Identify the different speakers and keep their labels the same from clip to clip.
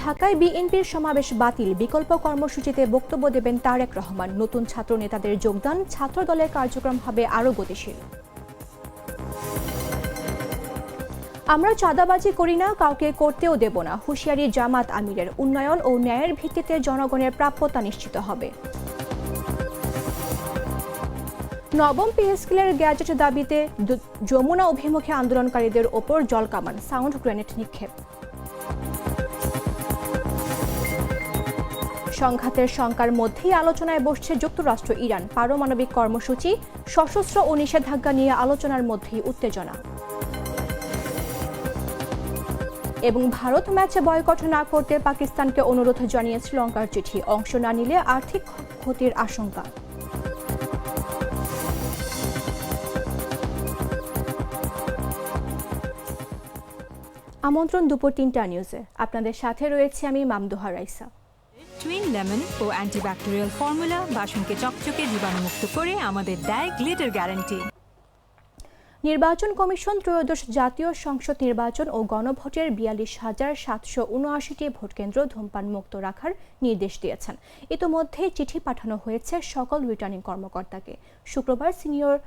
Speaker 1: ঢাকায় বিএনপির সমাবেশ বাতিল, বিকল্প কর্মসূচিতে বক্তব্য দেবেন তারেক রহমান। নতুন ছাত্র নেতাদের যোগদান, ছাত্র দলের কার্যক্রম হবে আরও গতিশীল। আমরা চাঁদাবাজি করি না, কাউকে করতেও দেব না, হুঁশিয়ারি জামাত আমিরের। উন্নয়ন ও ন্যায়ের ভিত্তিতে জনগণের প্রাপ্যতা নিশ্চিত হবে। নবম পে স্কেলের গ্যাজেট দাবিতে যমুনা অভিমুখে আন্দোলনকারীদের ওপর জলকামান, সাউন্ড গ্রেনেড নিক্ষেপ। সংঘাতের শঙ্কার মধ্যেই আলোচনায় বসছে যুক্তরাষ্ট্র ইরান। পারমাণবিক কর্মসূচি, সশস্ত্র ও নিষেধাজ্ঞা নিয়ে আলোচনার মধ্যেই উত্তেজনা। এবং ভারত ম্যাচ বয়কট না করতে পাকিস্তানকে অনুরোধ জানিয়ে শ্রীলঙ্কার চিঠি, অংশ না নিলে আর্থিক ক্ষতির আশঙ্কা। আমন্ত্রণ দুপুর ৩টা নিউজে। আপনাদের সাথে রয়েছে আমি মামদুহা রাইসা।
Speaker 2: টুইন লেমন ও অ্যান্টিব্যাকটেরিয়াল ফর্মুলা বাসনকে চকচকে জীবাণুমুক্ত করে আমাদের দেয় গ্লিটার গ্যারান্টি।
Speaker 1: নির্বাচন কমিশন ত্রয়োদশ জাতীয় সংসদ নির্বাচন ও গণভোটের ৪২,৭৭৯টি ভোটকেন্দ্র ধূমপান মুক্ত রাখার নির্দেশ দিয়েছেন। ইতোমধ্যে চিঠি পাঠানো হয়েছে সকল রিটার্নিং কর্মকর্তাকে। শুক্রবার সিনিয়র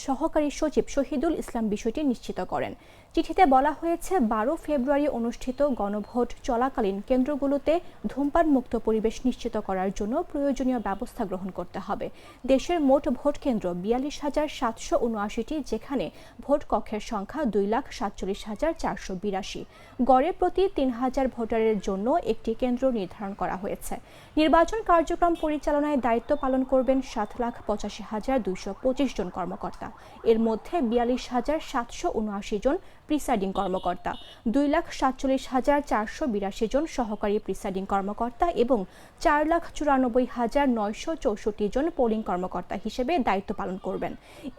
Speaker 1: সহকারী সচিব শহীদুল ইসলাম বিষয়টি নিশ্চিত করেন। চিঠিতে বলা হয়েছে ১২ ফেব্রুয়ারি অনুষ্ঠিত গণভোট চলাকালীন কেন্দ্রগুলোতে ধূমপান মুক্ত পরিবেশ নিশ্চিত করার জন্য প্রয়োজনীয় ব্যবস্থা গ্রহণ করতে হবে। দেশের মোট ভোট কেন্দ্র ৪২,৭৭৯টি, যেখানে ভোট কক্ষের সংখ্যা ২,৪৭,৪৮২। গড়ে প্রতি ৩,০০০ ভোটারের জন্য একটি কেন্দ্র নির্ধারণ করা হয়েছে। নির্বাচন কার্যক্রম পরিচালনায় দায়িত্ব পালন করবেন ৭,৮৫,২২৫ জন কর্মকর্তা। এর মধ্যে ৪২,৭৭৯ জন প্রিসাইডিং কর্মকর্তা, ২,৪৭,৪৮২ জন সহকারী প্রিসাইডিং কর্মকর্তা এবং ৪,৯৪,৯৬৪ জন পোলিং কর্মকর্তা হিসেবে দায়িত্ব পালন করবেন।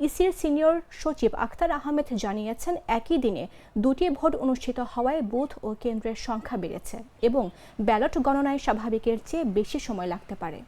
Speaker 1: ইসির সিনিয়র সচিব আখতার আহমেদ জানিয়েছেন, একই দিনে ২টি ভোট অনুষ্ঠিত হওয়ায় বুথ ও কেন্দ্রের সংখ্যা বেড়েছে এবং ব্যালট গণনায় স্বাভাবিকের চেয়ে বেশি সময় লাগতে পারে।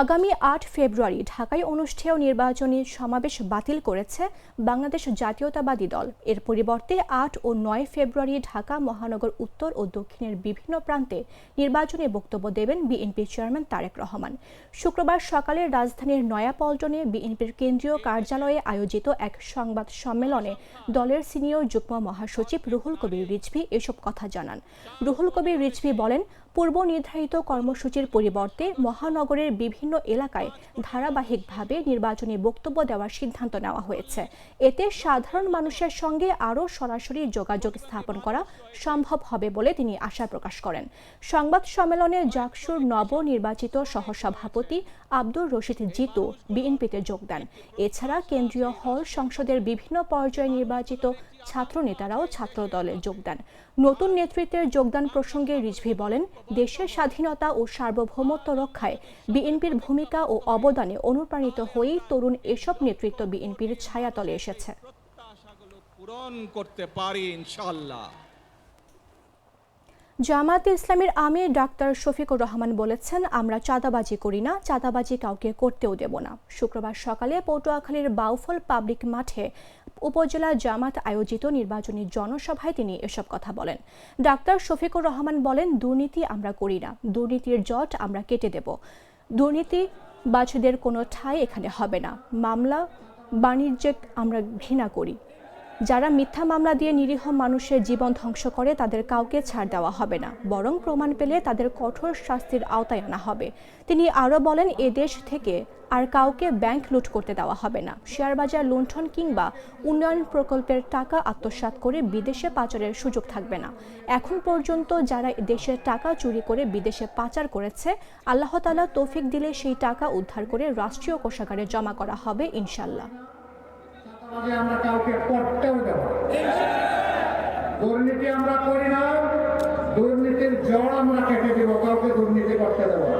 Speaker 1: আগামী ৮ ফেব্রুয়ারি ঢাকায় অনুষ্ঠেয় নির্বাচনী সমাবেশ বাতিল করেছে বাংলাদেশ জাতীয়তাবাদী দল। এর পরিবর্তে ৮ ও ৯ ফেব্রুয়ারি ঢাকা মহানগর উত্তর ও দক্ষিণের বিভিন্ন প্রান্তে নির্বাচনী বক্তব্য দেবেন বিএনপি চেয়ারম্যান তারেক রহমান। শুক্রবার সকালে রাজধানীর নয়াপল্টনে বিএনপির কেন্দ্রীয় কার্যালয়ে আয়োজিত এক সংবাদ সম্মেলনে দলের সিনিয়র যুগ্ম মহাসচিব রুহুল কবির রিজভী এসব কথা জানান। রুহুল কবির রিজভী বলেন, পূর্ব নির্ধারিত কর্মসূচির পরিবর্তে মহানগরের বিভিন্ন এলাকায় ধারাবাহিকভাবে নির্বাচনী বক্তব্য দেওয়ার সিদ্ধান্ত নেওয়া হয়েছে। এতে সাধারণ মানুষের সঙ্গে আরও সরাসরি যোগাযোগ স্থাপন করা সম্ভব হবে বলে তিনি আশা প্রকাশ করেন। সংবাদ সম্মেলনে জাকসুর নবনির্বাচিত সহসভাপতি আব্দুর রশিদ জিতু বিএনপিতে যোগ দেন। এছাড়া কেন্দ্রীয় হল সংসদের বিভিন্ন পর্যায়ে নির্বাচিত ছাত্র নেতারাও ছাত্র দলে যোগ দেন। নতুন নেতৃত্বের যোগদান প্রসঙ্গে রিজভী বলেন, দেশের স্বাধীনতা ও সার্বভৌমত্ব রক্ষায় বিএনপির ভূমিকা ও অবদানে অনুপ্রাণিত হয়েই তরুণ এসব নেতৃত্ব বিএনপির ছায়াতলে এসেছে। জামায়াতে ইসলামীর আমির ডাক্তার শফিকুর রহমান বলেছেন, আমরা চাঁদাবাজি করি না, চাঁদাবাজি কাউকে করতেও দেব না। শুক্রবার সকালে পটুয়াখালীর বাউফল পাবলিক মাঠে উপজেলা জামাত আয়োজিত নির্বাচনী জনসভায় তিনি এসব কথা বলেন। ডাক্তার শফিকুর রহমান বলেন, দুর্নীতি আমরা করি না, দুর্নীতির জট আমরা কেটে দেব। দুর্নীতিবাজদের কোনো ঠাঁই এখানে হবে না। মামলা বাণিজ্যে আমরা ঘৃণা করি। যারা মিথ্যা মামলা দিয়ে নিরীহ মানুষের জীবন ধ্বংস করে তাদের কাউকে ছাড় দেওয়া হবে না, বরং প্রমাণ পেলে তাদের কঠোর শাস্তির আওতায় আনা হবে। তিনি আরও বলেন, এ দেশ থেকে আর কাউকে ব্যাংক লুট করতে দেওয়া হবে না। শেয়ারবাজার লুণ্ঠন কিংবা উন্নয়ন প্রকল্পের টাকা আত্মসাৎ করে বিদেশে পাচারের সুযোগ থাকবে না। এখন পর্যন্ত যারা দেশের টাকা চুরি করে বিদেশে পাচার করেছে, আল্লাহ তাআলা তৌফিক দিলে সেই টাকা উদ্ধার করে রাষ্ট্রীয় কোষাগারে জমা করা হবে ইনশাআল্লাহ।
Speaker 3: আমরা কাউকে করতেও দেব না। দুর্নীতি আমরা করি না, দুর্নীতির জড় আমরা কেটে দেব, কাউকে দুর্নীতি করতে দেব না।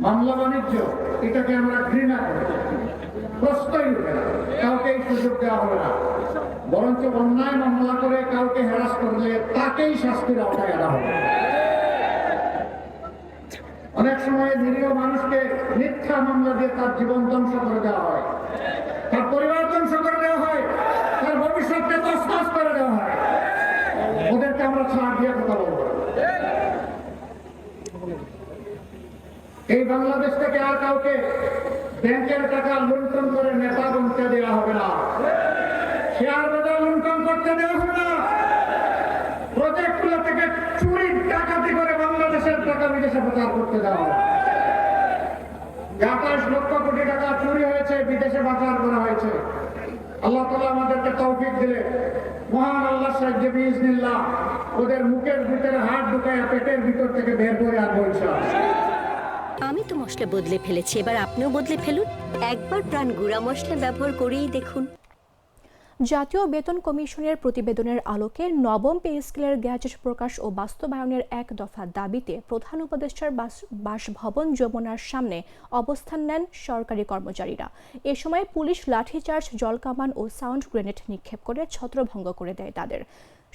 Speaker 3: মামলা বাণিজ্য এটাকে আমরা ঘৃণা করি, প্রশ্নই উঠে না, কাউকে এই সুযোগ দেওয়া হবে না। বরঞ্চ অন্যায় মামলা করে কাউকে হ্যারাস করলে তাকেই শাস্তির আওতায় আনা হবে। অনেক সময় নিরীহ মানুষকে মিথ্যা মামলা দিয়ে তার জীবন ধ্বংস করে দেওয়া হয়। তার পরিবার ধ্বংস করে দেওয়া হয়, তার ভবিষ্যৎকে তছনছ করে দেওয়া হয়, ওদেরকে আমরা ছাড় দিয়ে কথা বলবো। এই বাংলাদেশ থেকে আর কাউকে ব্যাংকের টাকা লুণ্ঠন করে নেতা বনতে দেওয়া হবে না, শেয়ার বাজার লুণ্ঠন করতে দেওয়া হবে না, প্রজেক্টগুলো থেকে চুরি ডাকাতি করে বাংলাদেশের টাকা বিদেশে পাচার করতে দেওয়া হবে। 28 লক্ষ কোটি টাকা চুরি হয়েছে, বিদেশে পাচার করা হয়েছে। আল্লাহ তাআলা আমাদেরকে তৌফিক দিলে মহান আল্লাহর সাহায্যে বিইজনিল্লাহ ওদের মুখের ভিতরে হাত ঢুকায় পেটের ভিতর থেকে বের করে আনবো ইনশাআল্লাহ।
Speaker 4: আমি তো মশলা বদলে ফেলেছি, এবার আপনিও বদলে ফেলুন। একবার প্রাণ গুঁড়া মশলা ব্যবহার করেই দেখুন।
Speaker 1: জাতীয় বেতন কমিশনের প্রতিবেদনের আলোকে নবম পে স্কেলের গ্যাজেট প্রকাশ ও বাস্তবায়নের এক দফা দাবিতে প্রধান উপদেষ্টার বাসভবন যমুনার সামনে অবস্থান নেন সরকারি কর্মচারীরা। এ সময় পুলিশ লাঠিচার্জ, জলকামান ও সাউন্ড গ্রেনেড নিক্ষেপ করে ছত্রভঙ্গ করে দেয় তাদের।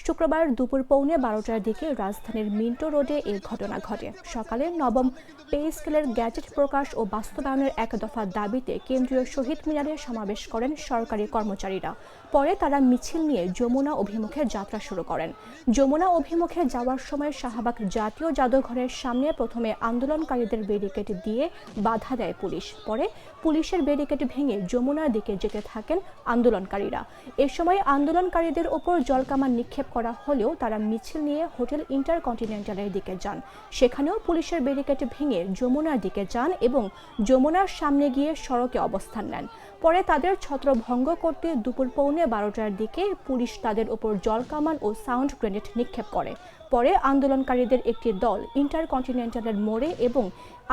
Speaker 1: শুক্রবার দুপুর 11:15টার দিকে রাজধানীর মিন্টো রোডে এই ঘটনা ঘটে। সকালে নবম পে স্কেলের গ্যাজেট প্রকাশ ও বাস্তবায়নের এক দফা দাবিতে কেন্দ্রীয় শহীদ মিনারে সমাবেশ করেন সরকারি কর্মচারীরা। পরে তারা মিছিল নিয়ে যমুনা অভিমুখে যাত্রা শুরু করেন। যমুনা অভিমুখে যাওয়ার সময় শাহবাগ জাতীয় জাদুঘরের সামনে প্রথমে আন্দোলনকারীদের ব্যারিকেড দিয়ে বাধা দেয় পুলিশ। পরে পুলিশের ব্যারিকেড ভেঙে যমুনার দিকে যেতে থাকেন আন্দোলনকারীরা। এ সময় আন্দোলনকারীদের ওপর জলকামান নিক্ষেপ করা হলেও তারা মিছিল নিয়ে হোটেল ইন্টারকন্টিনেন্টালের দিকে যান। সেখানেও পুলিশের ব্যারিকেড ভেঙে যমুনার দিকে যান এবং যমুনার সামনে গিয়ে সড়কে অবস্থান নেন। পরে তাদের ছত্রভঙ্গ করতে দুপুর 11:15টার দিকে পুলিশ তাদের ওপর জলকামান ও সাউন্ড গ্রেনেড নিক্ষেপ করে। পরে আন্দোলনকারীদের একটি দল ইন্টারকন্টিনেন্টালের মোড়ে এবং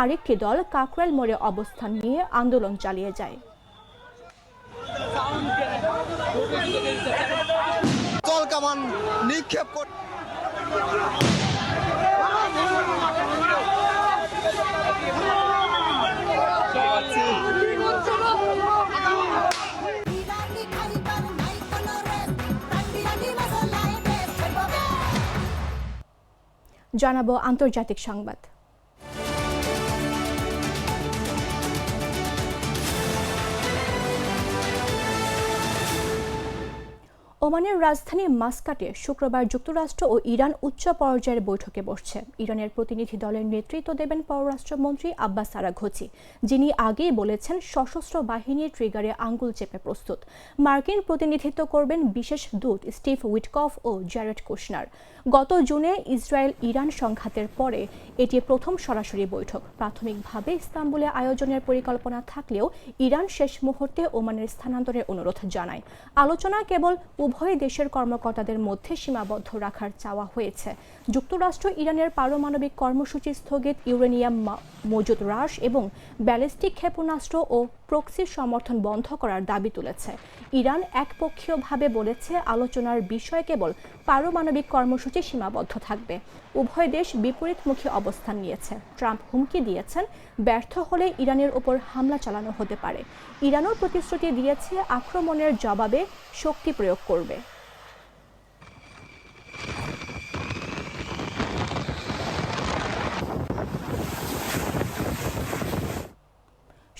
Speaker 1: আরেকটি দল কাকরাইল মোড়ে অবস্থান নিয়ে আন্দোলন চালিয়ে যায়।
Speaker 5: জলকামান নিক্ষেপ করে
Speaker 1: জানাবো আন্তর্জাতিক সংবাদ। ওমানের রাজধানী মাস্কাটে শুক্রবার যুক্তরাষ্ট্র ও ইরান উচ্চ পর্যায়ের বৈঠকে বসছে। ইরানের প্রতিনিধি দলের নেতৃত্ব দেবেন পররাষ্ট্রমন্ত্রী আব্বাস আরাঘচি, যিনি আগেই বলেছেন সশস্ত্র বাহিনীর ট্রিগারে আঙ্গুল চেপে প্রস্তুত। মার্কিন প্রতিনিধিত্ব করবেন বিশেষ দূত স্টিভ উইটকফ ও জ্যারেড কুশনার। গত জুনে ইসরায়েল ইরান সংঘাতের পরে এটি প্রথম সরাসরি বৈঠক। প্রাথমিকভাবে ইস্তাম্বুলে আয়োজনের পরিকল্পনা থাকলেও ইরান শেষ মুহূর্তে ওমানের স্থানান্তরের অনুরোধ জানায়। আলোচনা কেবল উভয় দেশের কর্মকর্তাদের মধ্যে সীমাবদ্ধ রাখার চাওয়া হয়েছে। যুক্তরাষ্ট্র ইরানের পারমাণবিক কর্মসূচি স্থগিত, ইউরেনিয়াম মজুদ হ্রাস এবং ব্যালিস্টিক ক্ষেপণাস্ত্র ও প্রক্সির সমর্থন বন্ধ করার দাবি তুলেছে। ইরান একপক্ষীয়ভাবে বলেছে আলোচনার বিষয় কেবল পারমাণবিক কর্মসূচি সীমাবদ্ধ থাকবে। উভয় দেশ বিপরীতমুখী অবস্থান নিয়েছে। ট্রাম্প হুমকি দিয়েছেন ব্যর্থ হলে ইরানের ওপর হামলা চালানো হতে পারে। ইরানও প্রতিশ্রুতি দিয়েছে আক্রমণের জবাবে শক্তি প্রয়োগ করবে।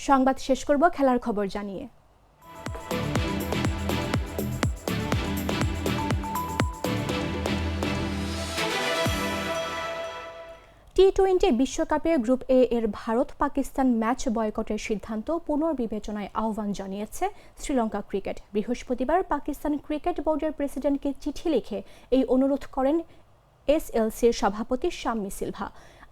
Speaker 1: সংবাদ শেষ করব খেলার খবর জানিয়ে। টি-20 বিশ্বকাপে গ্রুপ এ এর ভারত পাকিস্তান ম্যাচ বয়কটের সিদ্ধান্ত পুনর্বিবেচনায় আহ্বান জানিয়েছে শ্রীলঙ্কা ক্রিকেট। বৃহস্পতিবার পাকিস্তান ক্রিকেট বোর্ডের প্রেসিডেন্টকে চিঠি লিখে এই অনুরোধ করেন এসএলসির সভাপতি শাম্মী সিলভা।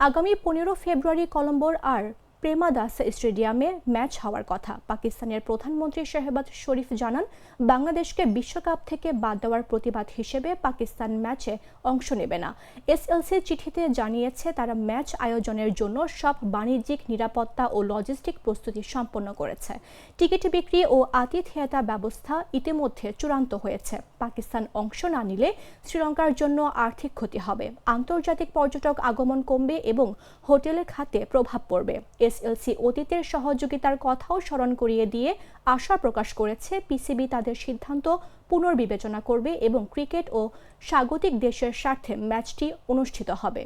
Speaker 1: আগামী 15 ফেব্রুয়ারি কলম্বোর আর প্রেমাদাস স্টেডিয়ামে ম্যাচ হওয়ার কথা। পাকিস্তানের প্রধানমন্ত্রী শেহবাজ শরীফ জানান, বাংলাদেশকে বিশ্বকাপ থেকে বাদ দেওয়ার প্রতিবাদ হিসেবে পাকিস্তান ম্যাচে অংশ নেবে না। এসএলসি চিঠিতে জানিয়েছে তারা ম্যাচ আয়োজনের জন্য সব বাণিজ্যিক, নিরাপত্তা ও লজিস্টিক প্রস্তুতি সম্পন্ন করেছে। টিকিট বিক্রি ও আতিথেয়তা ব্যবস্থা ইতিমধ্যে চূড়ান্ত হয়েছে। পাকিস্তান অংশ না নিলে শ্রীলঙ্কার জন্য আর্থিক ক্ষতি হবে, আন্তর্জাতিক পর্যটক আগমন কমবে এবং হোটেলের খাতে প্রভাব পড়বে। এসএলসি অতীতের সহযোগিতার কথাও স্মরণ করিয়ে দিয়ে আশা প্রকাশ করেছে পিসিবি তাদের সিদ্ধান্ত পুনর্বিবেচনা করবে এবং ক্রিকেট ও স্বাগতিক দেশের স্বার্থে ম্যাচটি অনুষ্ঠিত হবে।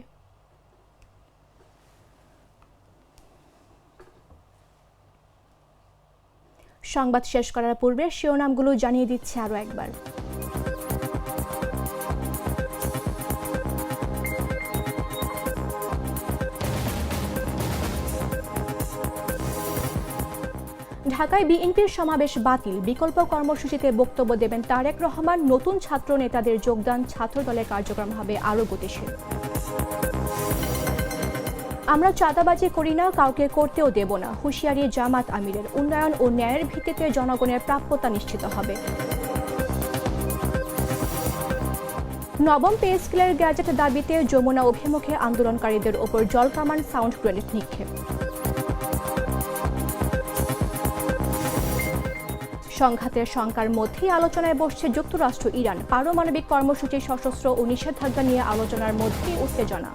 Speaker 1: সংবাদ শেষ করার পূর্বে শিরোনামগুলো জানিয়ে দিচ্ছে আরও একবার। ঢাকায় বিএনপির সমাবেশ বাতিল, বিকল্প কর্মসূচিতে বক্তব্য দেবেন তারেক রহমান। নতুন ছাত্র নেতাদের যোগদান, ছাত্র দলের কার্যক্রম হবে আরও গতিশীল। আমরা চাঁদাবাজি করি না, কাউকে করতেও দেব না, হুঁশিয়ারি জামাত আমিরের। উন্নয়ন ও ন্যায়ের ভিত্তিতে জনগণের প্রাপ্যতা নিশ্চিত হবে। নবম পে স্কেলের গ্যাজেট দাবিতে যমুনা অভিমুখে আন্দোলনকারীদের ওপর জলকামান, সাউন্ড গ্রেনেড নিক্ষেপ। সংঘাতের শঙ্কার মধ্যেই আলোচনায় বসছে যুক্তরাষ্ট্র ইরান। পারমাণবিক কর্মসূচি, সশস্ত্র ও নিষেধাজ্ঞা নিয়ে আলোচনার মধ্যেই উত্তেজনা।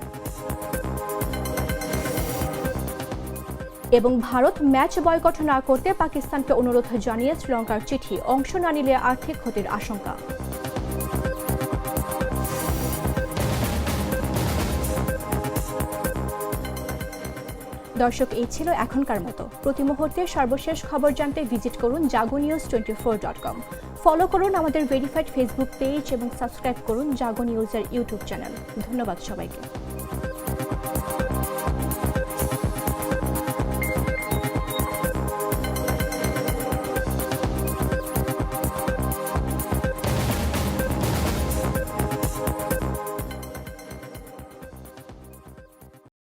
Speaker 1: এবং ভারত ম্যাচ বয়কট না করতে পাকিস্তানকে অনুরোধ জানিয়ে শ্রীলঙ্কার চিঠি, অংশ না নিলে আর্থিক ক্ষতির আশঙ্কা। দর্শক, এই ছিল এখনকার মতো। প্রতি মুহূর্তে সর্বশেষ খবর জানতে ভিজিট করুন jagonews24.com। ফলো করুন আমাদের ভেরিফাইড ফেসবুক পেজ এবং সাবস্ক্রাইব করুন জাগো নিউজের ইউটিউব চ্যানেল। ধন্যবাদ সবাইকে।